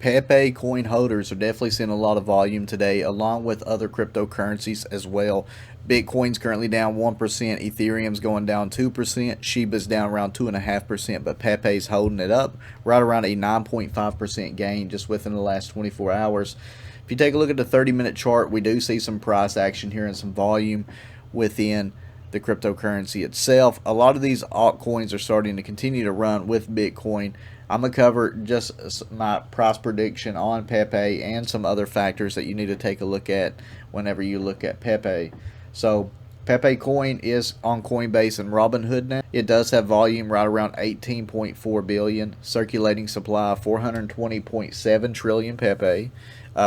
Pepe coin holders are definitely seeing a lot of volume today, along with other cryptocurrencies as well. Bitcoin's currently down 1%, Ethereum's going down 2%, Shiba's down around 2.5%, but Pepe's holding it up right around a 9.5% gain just within the last 24 hours. If you take a look at the 30-minute chart, we do see some price action here and some volume within the cryptocurrency itself. A lot of these altcoins are starting to continue to run with Bitcoin. I'm going to cover just my price prediction on Pepe and some other factors that you need to take a look at whenever you look at Pepe. So Pepe coin is on Coinbase and Robinhood now. It does have volume right around 18.4 billion, circulating supply of 420.7 trillion Pepe.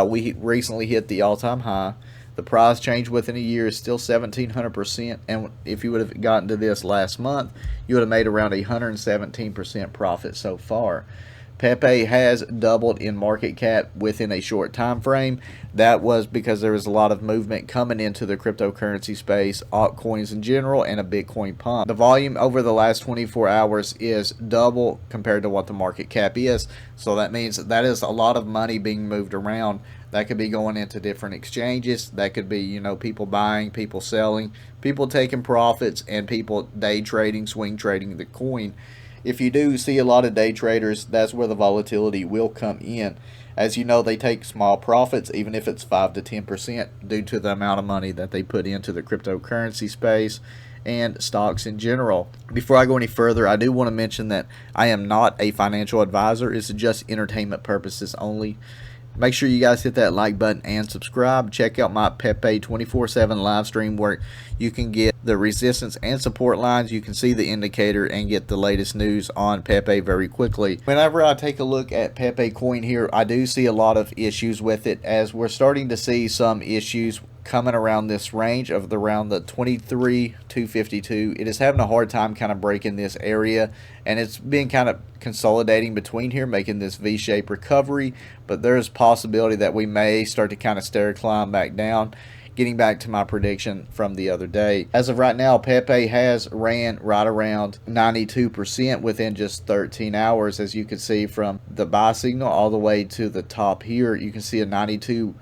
We recently hit the all-time high. The price change within a year is still 1,700%, and if you would have gotten to this last month, you would have made around 117% profit so far. Pepe has doubled in market cap within a short time frame. That was because there was a lot of movement coming into the cryptocurrency space, altcoins in general, and a Bitcoin pump. The volume over the last 24 hours is double compared to what the market cap is. So that means that is a lot of money being moved around. That could be going into different exchanges. That could be, people buying, people selling, people taking profits, and people day trading, swing trading the coin. If you do see a lot of day traders, that's where the volatility will come in. As you know, they take small profits, even if it's 5 to 10%, due to the amount of money that they put into the cryptocurrency space and stocks in general. Before I go any further, I do want to mention that I am not a financial advisor. It's just entertainment purposes only. Make sure you guys hit that like button and subscribe. Check out my Pepe 24/7 live stream where you can get the resistance and support lines. You can see the indicator and get the latest news on Pepe very quickly. Whenever I take a look at Pepe coin here, I do see a lot of issues with it, as we're starting to see some issues coming around this range of around the 23,252. It is having a hard time kind of breaking this area, and it's been kind of consolidating between here, making this V-shaped recovery, but there's possibility that we may start to kind of stair climb back down, getting back to my prediction from the other day. As of right now, Pepe has ran right around 92% within just 13 hours. As you can see from the buy signal all the way to the top here, you can see a 92%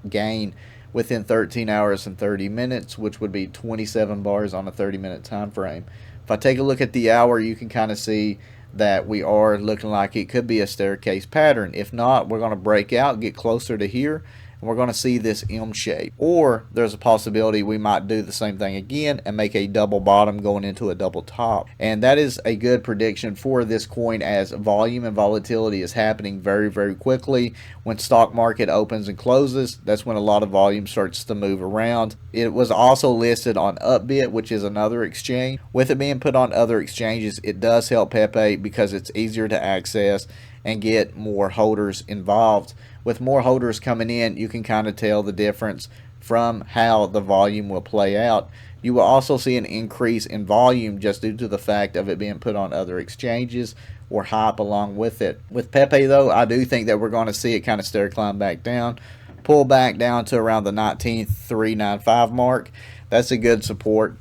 gain within 13 hours and 30 minutes, which would be 27 bars on a 30-minute time frame. If I take a look at the hour, you can kind of see that we are looking like it could be a staircase pattern. If not, we're going to break out, get closer to here, and we're going to see this M shape. Or there's a possibility we might do the same thing again and make a double bottom going into a double top. And that is a good prediction for this coin, as volume and volatility is happening very, very quickly. When stock market opens and closes, that's when a lot of volume starts to move around. It was also listed on Upbit, which is another exchange. With it being put on other exchanges, it does help Pepe because it's easier to access and get more holders involved. With more holders coming in, you can kind of tell the difference from how the volume will play out. You will also see an increase in volume just due to the fact of it being put on other exchanges or hype along with it. With Pepe though, I do think that we're going to see it kind of stair climb back down, pull back down to around the 19,395 mark. That's a good support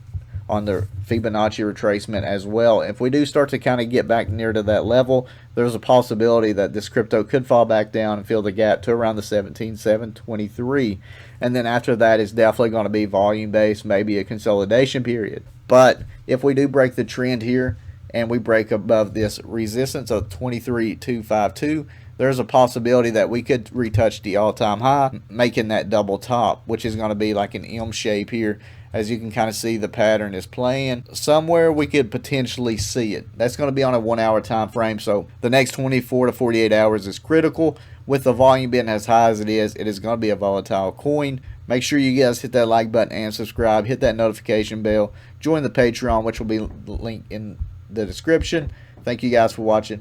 on the Fibonacci retracement as well. If we do start to kind of get back near to that level, there's a possibility that this crypto could fall back down and fill the gap to around the 17,723. And then after that, it's definitely going to be volume based, maybe a consolidation period. But if we do break the trend here and we break above this resistance of 23,252, there's a possibility that we could retouch the all-time high, making that double top, which is going to be like an M shape here. As you can kind of see, the pattern is playing. Somewhere we could potentially see it. That's going to be on a 1 hour time frame. So the next 24 to 48 hours is critical. With the volume being as high as it is going to be a volatile coin. Make sure you guys hit that like button and subscribe. Hit that notification bell. Join the Patreon, which will be linked in the description. Thank you guys for watching.